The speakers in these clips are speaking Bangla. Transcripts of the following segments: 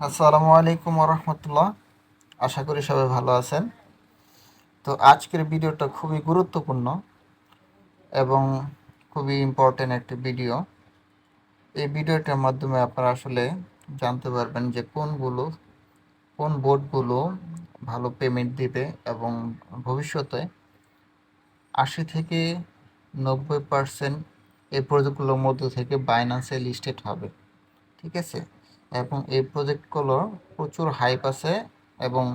আসসালামু আলাইকুম রহমতুল্লাহ। আশা করি সবাই ভালো আছেন। তো আজকের ভিডিওটা খুবই গুরুত্বপূর্ণ এবং খুবই ইম্পর্ট্যান্ট একটি ভিডিও। এই ভিডিওটার মাধ্যমে আপনারা আসলে জানতে পারবেন যে কোন বোর্ডগুলো ভালো পেমেন্ট দিবে এবং ভবিষ্যতে 80 থেকে 90% এই প্রজেক্টগুলোর মধ্যে থেকে বাইন্যান্সে লিস্টেড হবে। ঠিক আছে, এবং এই প্রজেক্টগুলোর প্রচুর হাইপ আছে এবং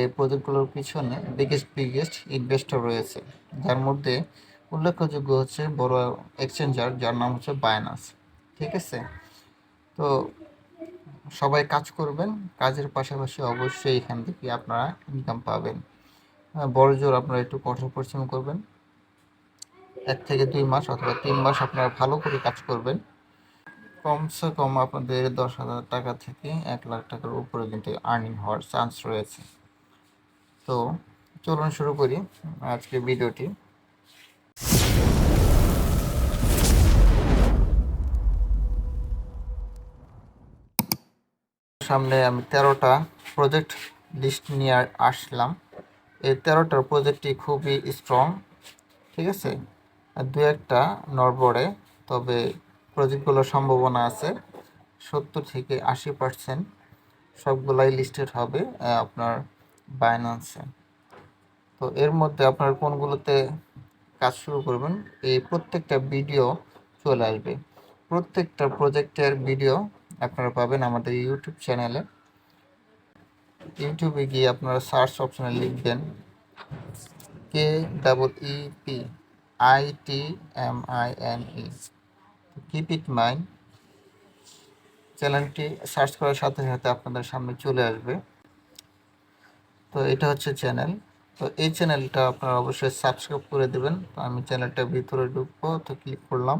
এই প্রজেক্টগুলোর পিছনে বিগেস্ট ইনভেস্টর রয়েছে, যার মধ্যে উল্লেখযোগ্য হচ্ছে বড় এক্সচেঞ্জার যার নাম হচ্ছে বাইনান্স। ঠিক আছে, তো সবাই কাজ করবেন, কাজের পাশাপাশি অবশ্যই এখান থেকে আপনারা ইনকাম পাবেন। বড় জোর আপনারা একটু কঠোর পরিশ্রম করবেন, 1 থেকে 2 মাস অথবা 3 মাস আপনারা ভালো করে কাজ করবেন। কমসে কম আপনাদের 10,000 টাকা থেকে 1 লাখ টাকার উপরে কিন্তু আর্নিং হওয়ার চান্স রয়েছে। তো চলুন শুরু করি আজকে ভিডিওটি। সামনে আমি 13টা প্রজেক্ট লিস্ট নিয়ে আসলাম। এই 13টার প্রজেক্টটি খুবই স্ট্রং। ঠিক আছে, আর দু একটা নড়বড়ে, তবে প্রজেক্টগুলোর সম্ভাবনা আছে 70 থেকে 80% সবগুলাই লিস্টেড হবে আপনার বাইন্যান্সে। তো এর মধ্যে আপনার কোনগুলোতে কাজ শুরু করবেন, এই প্রত্যেকটা ভিডিও চলে আসবে। প্রত্যেকটা প্রজেক্টের ভিডিও আপনারা পাবেন আমাদের ইউটিউব চ্যানেলে। ইউটিউবে গিয়ে আপনারা সার্চ অপশনে লিখবেন KEEPITMINE, কিপ ইট মাইন্ড। চ্যানেলটি সার্চ করার সাথে সাথে আপনাদের সামনে চলে আসবে। তো এটা হচ্ছে চ্যানেল। তো এই চ্যানেলটা আপনারা অবশ্যই সাবস্ক্রাইব করে দেবেন। তো আমি চ্যানেলটার ভিতরে ঢুকবো, তো ক্লিক করলাম।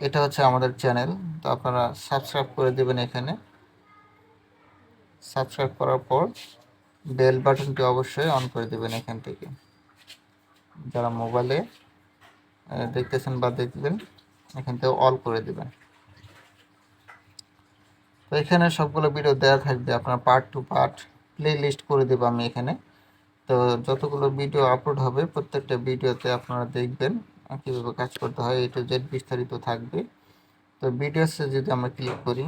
এটা হচ্ছে আমাদের চ্যানেল। তো আপনারা সাবস্ক্রাইব করে দেবেন। এখানে সাবস্ক্রাইব করার পর বেল বাটনটি অবশ্যই অন করে দেবেন। এখান থেকে যারা মোবাইলে দেখতেছেন বা দেখবেন, এখান থেকে অল করে দেবেন। তো এখানে সবগুলো ভিডিও দেওয়া থাকবে, আপনার part two part playlist করে দেবো আমি এখানে। তো যতগুলো ভিডিও আপলোড হবে প্রত্যেকটা ভিডিওতে আপনারা দেখবেন কীভাবে কাজ করতে হয়, A to Z বিস্তারিত থাকবে। তো ভিডিওসে যদি আমরা ক্লিক করি,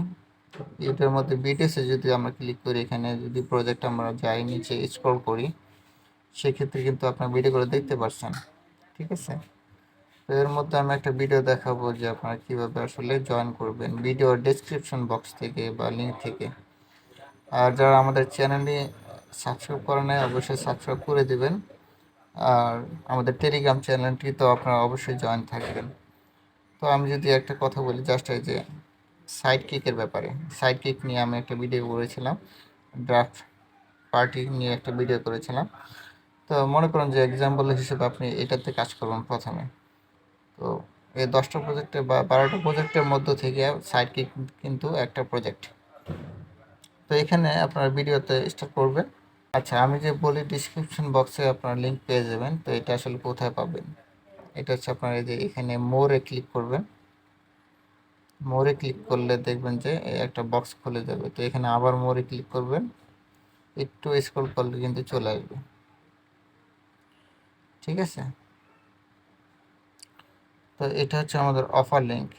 এটার মধ্যে ভিডিওসে যদি আমরা ক্লিক করি, এখানে যদি প্রজেক্ট আমরা যাই নিচে স্ক্রল করি, সেক্ষেত্রে কিন্তু আপনার ভিডিওগুলো দেখতে পাচ্ছেন। ঠিক আছে, তো এর মধ্যে আমি একটা ভিডিও দেখাবো যে আপনারা কীভাবে আসলে জয়েন করবেন ভিডিও ডেসক্রিপশন বক্স থেকে বা লিঙ্ক থেকে। আর যারা আমাদের চ্যানেলে সাবস্ক্রাইব করে নেয় অবশ্যই সাবস্ক্রাইব করে দেবেন। আর আমাদের টেলিগ্রাম চ্যানেলটি তো আপনারা অবশ্যই জয়েন থাকবেন। তো আমি যদি একটা কথা বলি জাস্ট এই যে সাইড কিকের ব্যাপারে, সাইড কিক নিয়ে আমি একটা ভিডিও করেছিলাম, ড্রাফট পার্টি নিয়ে একটা ভিডিও করেছিলাম। তো মনে করেন যে এক্সাম্পল হিসেবে আপনি এটাতে কাজ করবেন প্রথমে। তো এই 10টা প্রজেক্টে বা 12টা প্রজেক্টের মধ্য থেকে সাইড কিক কিন্তু একটা প্রজেক্ট। তো এখানে আপনার ভিডিওতে স্টার্ট করবেন। আচ্ছা, আমি যে বলি ডিসক্রিপশন বক্সে আপনার লিঙ্ক পেয়ে যাবেন। তো এটা আসলে কোথায় পাবেন, এটা হচ্ছে আপনার এই যে এখানে মোরে ক্লিক করবেন। মোরে ক্লিক করলে দেখবেন যে একটা বক্স খুলে যাবে। তো এখানে আবার মোরে ক্লিক করবেন, একটু স্ক্রল করলে কিন্তু চলে আসবে। ঠিক আছে, তো এটা হচ্ছে আমাদের অফার লিঙ্ক।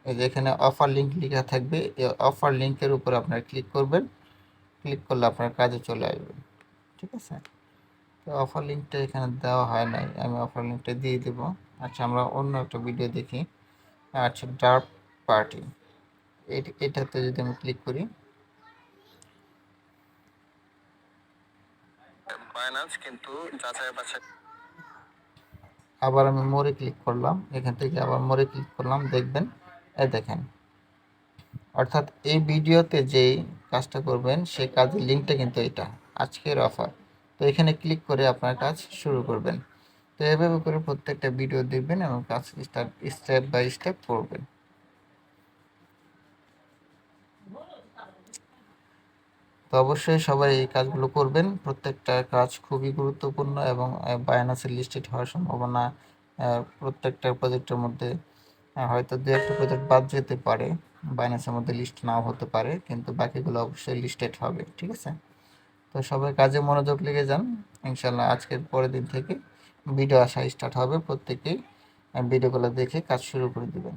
এই যে এখানে অফার লিঙ্ক লেখা থাকবে, এই অফার লিঙ্কের উপর আপনারা ক্লিক করবেন। ক্লিক করলে আপনার কাজে চলে আসবে। ঠিক আছে, তো অফার লিঙ্কটা এখানে দেওয়া হয় নাই, আমি অফার লিঙ্কটা দিয়ে দেব। আচ্ছা, আমরা অন্য একটা ভিডিও দেখি। আচ্ছা, ডার্ক পার্টি, এটাতে যদি আমি ক্লিক করি, বাইন্যান্স কিন্তু যাচাই বাছাই। আবার আমি মোরে ক্লিক করলাম, এখান থেকে আবার মোরে ক্লিক করলাম, দেখবেন এই দেখেন, অর্থাৎ এই ভিডিওতে যেই কাজটা করবেন সেই কাজের লিঙ্কটা কিন্তু এটা আজকের অফার। তো এখানে ক্লিক করে আপনার কাজ শুরু করবেন। তো এভাবে করে প্রত্যেকটা ভিডিও দেখবেন এবং কাজ স্টেপ বাই স্টেপ করবেন। তো অবশ্যই সবাই এই কাজগুলো করবেন, প্রত্যেকটা কাজ খুবই গুরুত্বপূর্ণ এবং বাইন্যান্সে লিস্টেড হওয়ার সম্ভাবনা প্রত্যেকটা প্রজেক্টের মধ্যে হয়তো 2-1টা প্রজেক্ট বাদ যেতে পারে, বাইন্যান্সের মধ্যে লিস্ট নাও হতে পারে, কিন্তু বাকিগুলো অবশ্যই লিস্টেড হবে। ঠিক আছে, তো সবাই কাজে মনোযোগ লেগে যান। ইনশাল্লাহ আজকের পরের দিন থেকে ভিডিও আসা স্টার্ট হবে, প্রত্যেকেই ভিডিওগুলো দেখে কাজ শুরু করে দেবেন।